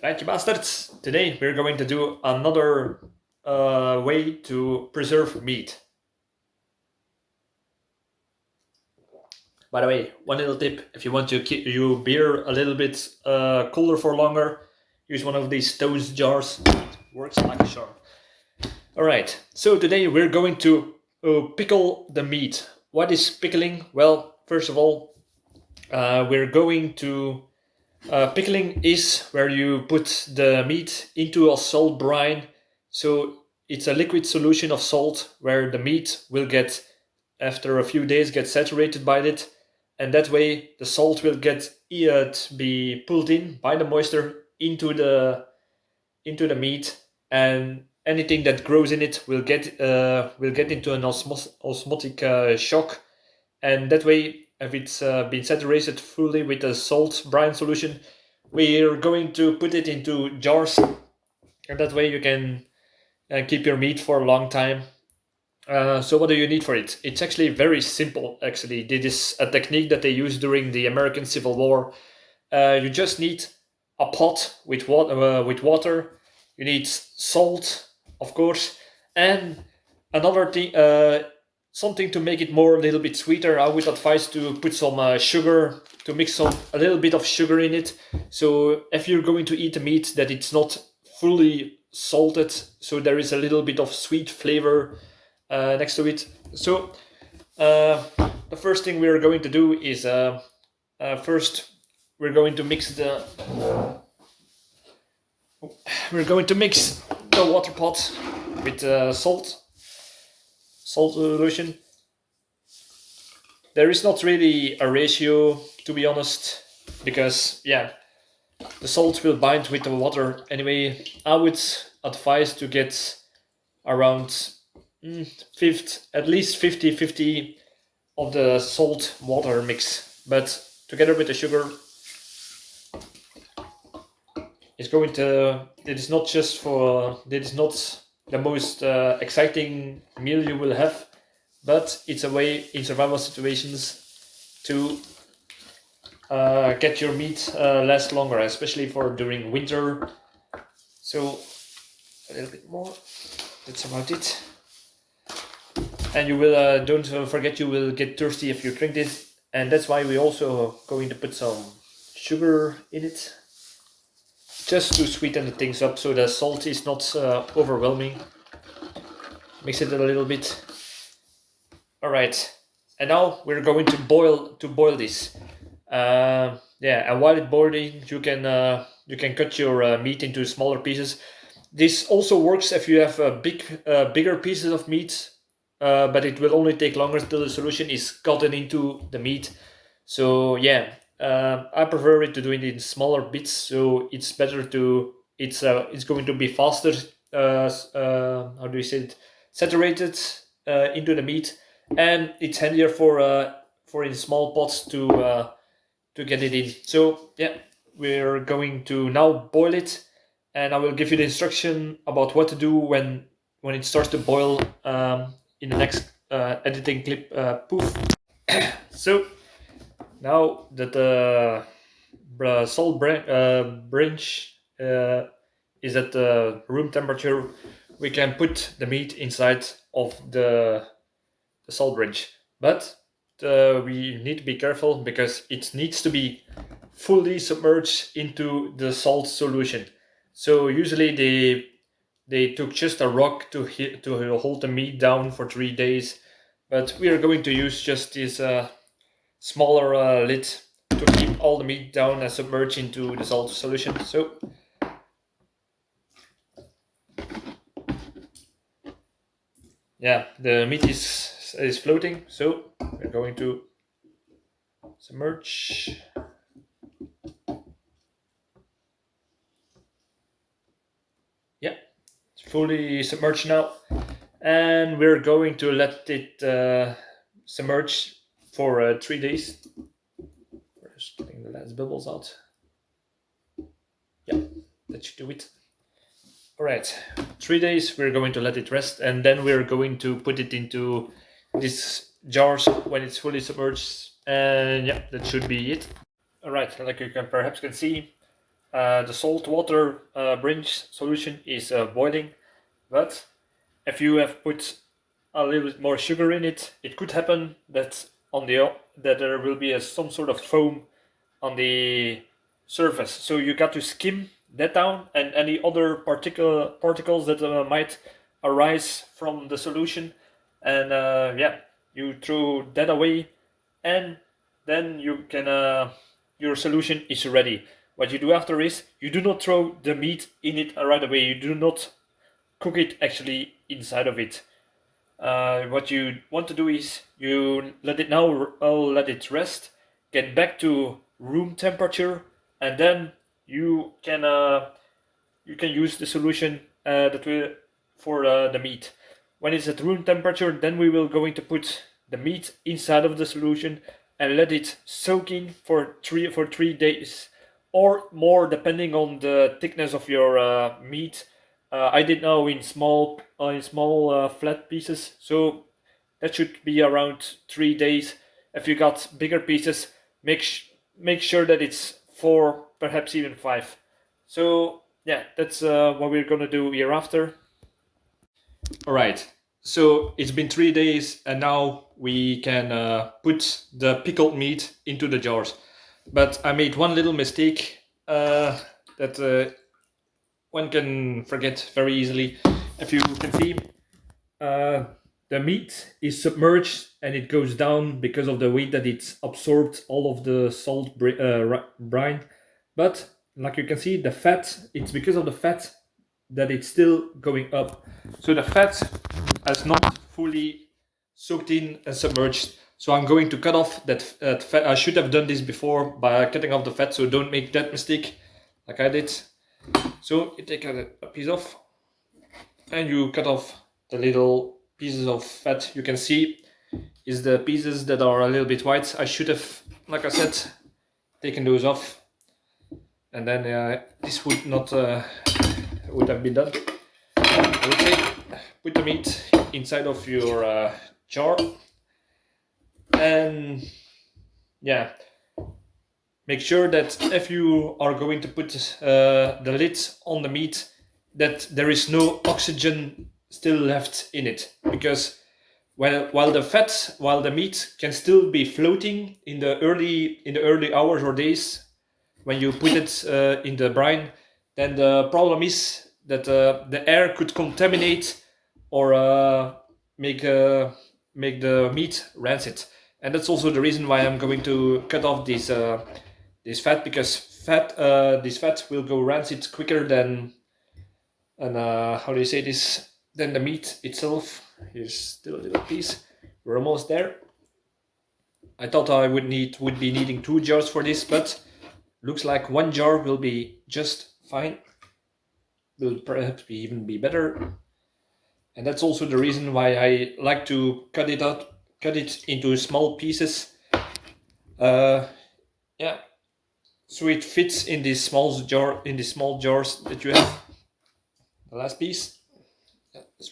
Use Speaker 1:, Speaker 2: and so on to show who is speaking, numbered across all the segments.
Speaker 1: Right, you bastards! Today we're going to do another way to preserve meat. By the way, one little tip: if you want to keep your beer a little bit cooler for longer, use one of these Stones jars. It works like a charm. All right, so today we're going to pickle the meat. What is pickling? Well, first of all, we're going to pickling is where you put the meat into a salt brine. So it's a liquid solution of salt where the meat will get, after a few days, get saturated by it. And that way the salt will be pulled in by the moisture into the meat, and anything that grows in it will get into an osmotic shock, and that way, if it's been saturated fully with the salt brine solution, we're going to put it into jars, and that way you can keep your meat for a long time. So what do you need for it? It's actually very simple. Actually, this is a technique that they used during the American Civil War. You just need a pot with water. You need salt, of course, and another thing, something to make it more a little bit sweeter. I would advise to put some sugar, to mix a little bit of sugar in it. So if you're going to eat a meat, that it's not fully salted, so there is a little bit of sweet flavor next to it. So the first thing we're going to do is first we're going to mix the water pot with salt solution. There is not really a ratio, to be honest, because the salt will bind with the water anyway. I would advise to get around at least 50-50 of the salt water mix, but together with the sugar, it is not the most exciting meal you will have, but it's a way in survival situations to get your meat last longer, especially for during winter. So a little bit more, that's about it. And you will don't forget, you will get thirsty if you drink this, and that's why we're also going to put some sugar in it, just to sweeten the things up so the salt is not overwhelming. Mix it a little bit. All right, and now we're going to boil this. And while it's boiling, you can cut your meat into smaller pieces. This also works if you have bigger pieces of meat, but it will only take longer till the solution is gotten into the meat. So I prefer it to do it in smaller bits. So it's better to it's going to be faster. How do you say it? Saturated into the meat, and it's handier for in small pots to get it in. So we're going to now boil it, and I will give you the instruction about what to do when it starts to boil in the next editing clip. Poof. So now that the salt branch is at room temperature, we can put the meat inside of the salt branch. But we need to be careful because it needs to be fully submerged into the salt solution. So usually they took just a rock to hold the meat down for 3 days, but we are going to use just this smaller lid to keep all the meat down and submerge into the salt solution. So the meat is floating, so we're going to submerge. It's fully submerged now, and we're going to let it submerge for 3 days. First, getting the last bubbles out. That should do it. All right, 3 days. We're going to let it rest, and then we're going to put it into these jars when it's fully submerged. And that should be it. All right, like you can see, the salt water brine solution is boiling, but if you have put a little bit more sugar in it, it could happen that that there will be some sort of foam on the surface. So you got to skim that down, and any other particles that might arise from the solution, and yeah, you throw that away, and then you can your solution is ready. What you do after is you do not throw the meat in it right away. You do not cook it actually inside of it. What you want to do is you let it let it rest, get back to room temperature, and then you can use the solution that will for the meat. When it's at room temperature, then we will going to put the meat inside of the solution and let it soak in for 3 days or more, depending on the thickness of your meat. I did now in small flat pieces, so that should be around 3 days. If you got bigger pieces, make sure that it's 4, perhaps even 5. So yeah, that's what we're gonna do hereafter. All right. So it's been 3 days, and now we can put the pickled meat into the jars. But I made one little mistake that one can forget very easily. If you can see, uh, the meat is submerged and it goes down because of the way that it's absorbed all of the brine. But like you can see, the fat, it's because of the fat that it's still going up. So the fat has not fully soaked in and submerged. So I'm going to cut off that fat. I should have done this before by cutting off the fat, so don't make that mistake like I did. So you take a piece off and you cut off the little pieces of fat. You can see is the pieces that are a little bit white. I should have, like I said, taken those off, and then this would not would have been done. I would say put the meat inside of your jar, and yeah, make sure that if you are going to put the lid on the meat, that there is no oxygen still left in it, because while the meat can still be floating in the early hours or days when you put it in the brine, then the problem is that the air could contaminate or make the meat rancid. And that's also the reason why I'm going to cut off this fat, because this fat will go rancid quicker than, and how do you say this, than the meat itself. Here's still a little piece. We're almost there. I thought I would be needing 2 jars for this, but looks like 1 jar will be just fine. Will perhaps even be better. And that's also the reason why I like to cut it into small pieces. Yeah, so it fits in these small jars that you have. The last piece. Yeah, so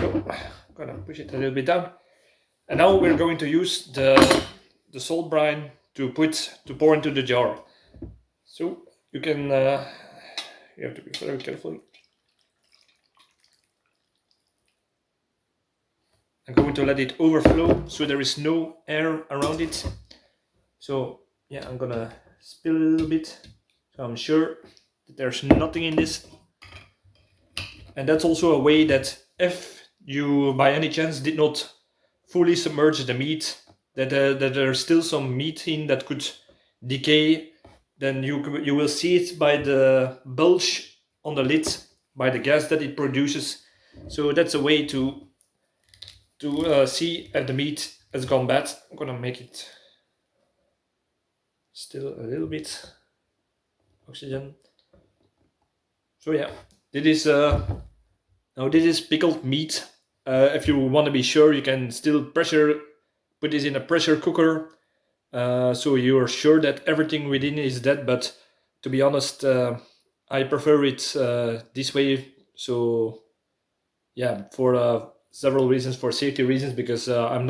Speaker 1: I'm gonna push it a little bit down, and now we're going to use the salt brine to pour into the jar. So you can you have to be very careful. I'm going to let it overflow so there is no air around it. So yeah, I'm gonna spill a little bit so I'm sure that there's nothing in this. And that's also a way that if you by any chance did not fully submerge the meat, that there's still some meat in that could decay, then you will see it by the bulge on the lid, by the gas that it produces. So that's a way to see if the meat has gone bad. I'm gonna make it still a little bit oxygen. So yeah, this is pickled meat. If you want to be sure, you can still put this in a pressure cooker, so you're sure that everything within is dead. But to be honest, I prefer it this way. So yeah, for several reasons, for safety reasons, because I'm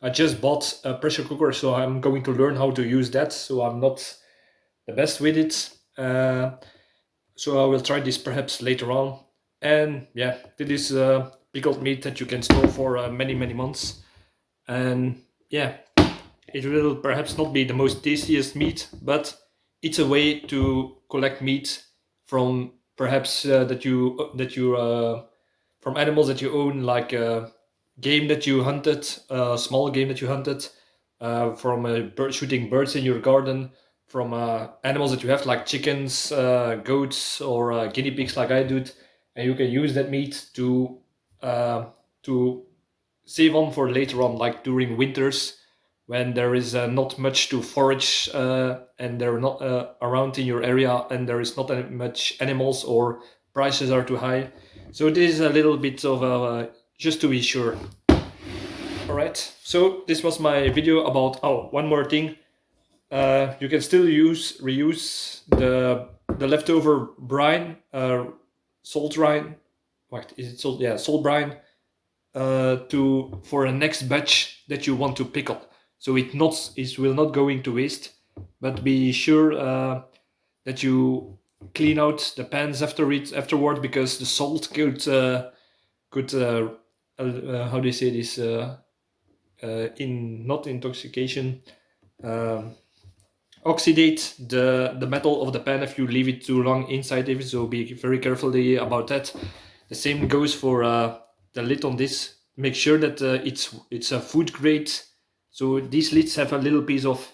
Speaker 1: I just bought a pressure cooker, so I'm going to learn how to use that. So I'm not the best with it. So I will try this perhaps later on. And yeah, this is pickled meat that you can store for many months. And yeah, it will perhaps not be the most tastiest meat, but it's a way to collect meat from perhaps from animals that you own, like game that you hunted, small game that you hunted, from shooting birds in your garden, from animals that you have like chickens, goats, or guinea pigs like I do, and you can use that meat to save on for later on, like during winters when there is not much to forage and they're not around in your area, and there is not that much animals or prices are too high. So this is a little bit of just to be sure. All right, so this was my video about, oh, one more thing. You can still reuse the leftover brine, salt brine. What is it? Salt, yeah, salt brine, for a next batch that you want to pickle. So it will not go into waste, but be sure that you clean out the pans afterward, because the salt could how do you say this, in not intoxication, oxidate the metal of the pan if you leave it too long inside of it. So be very carefully about that. The same goes for the lid on this. Make sure that it's a food grade. So these lids have a little piece of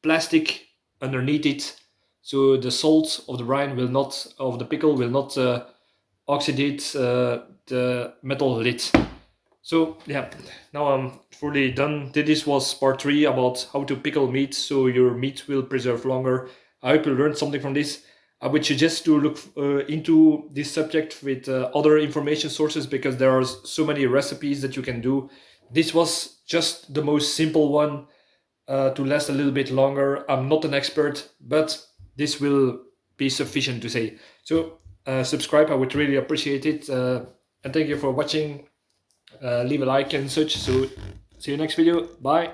Speaker 1: plastic underneath it, so the salt of the brine will not, of the pickle will not oxidate the metal lid. So yeah, now I'm fully done. This was part 3 about how to pickle meat so your meat will preserve longer. I hope you learned something from this. I would suggest to look into this subject with other information sources, because there are so many recipes that you can do. This was just the most simple one to last a little bit longer. I'm not an expert, but this will be sufficient to say. So subscribe, I would really appreciate it. And thank you for watching. Leave a like and such. So see you next video. Bye.